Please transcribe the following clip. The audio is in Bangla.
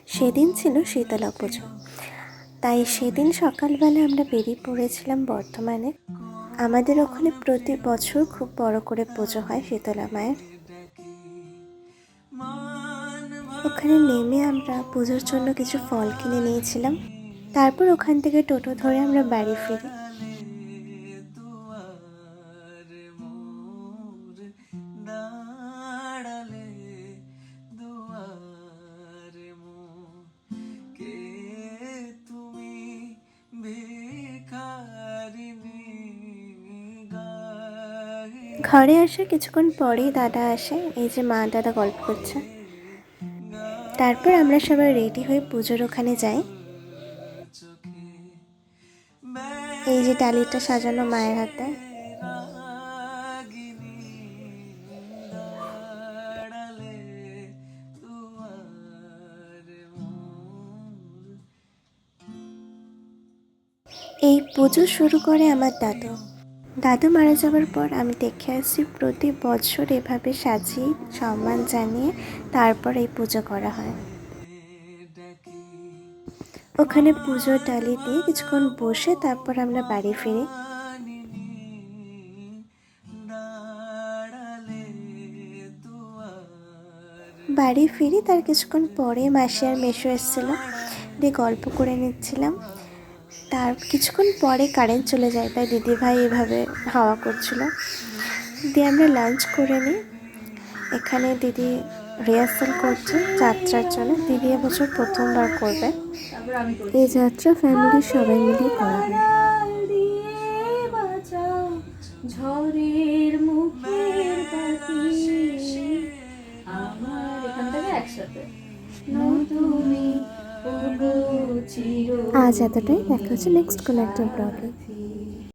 সেদিন ছিল শীতলা পুজো, তাই সেদিন সকালবেলা আমরা বেরিয়ে পড়েছিলাম বর্ধমানে। আমাদের ওখানে প্রতি বছর খুব বড় করে পুজো হয় শীতলা মায়ের। ওখানে নেমে আমরা পুজোর জন্য কিছু ফল কিনে নিয়েছিলাম। তারপর ওখান থেকে টোটো ধরে আমরা বাড়ি ফিরি। ঘরে আসে কিছুক্ষণ পরেই দাদা আসে, এই যে মা দাদা গল্প করছে। তারপর আমরা সবাই রেডি হয়ে পুজোর ওখানে যাই। এই যে ডালিটা সাজানো মায়ের হাতে। এই পুজো শুরু করে আমার দাদু। দাদু মারা যাওয়ার পর আমি দেখে আসছি প্রতি বছর এভাবে সাজিয়ে সম্মান জানিয়ে তারপর এই পুজো করা হয়। ওখানে পুজোর ডালি দিয়ে কিছুক্ষণ বসে তারপর আমরা বাড়ি ফিরি। বাড়ি ফিরি তার কিছুক্ষণ পরে মাসি আর মেসো এসেছিলো, দিয়ে গল্প করে নিচ্ছিলাম। তার কিছুক্ষণ পরে কারেন্ট চলে যায়, তাই দিদিভাই এভাবে হাওয়া করছিল। দিয়ে আমরা লাঞ্চ করে নিই। এখানে দিদি রিহার্সাল করছে যাত্রার জন্য। দিদি এবছর প্রথমবার করবে এই যাত্রা। ফ্যামিলির সবাই মিলে করা হয়। ঝড়ের মুখের বাতি আমার এখান থেকে একসাথে তুমি। আজ এতটাই, দেখা হচ্ছে নেক্সট কোনো একটা ব্লগে।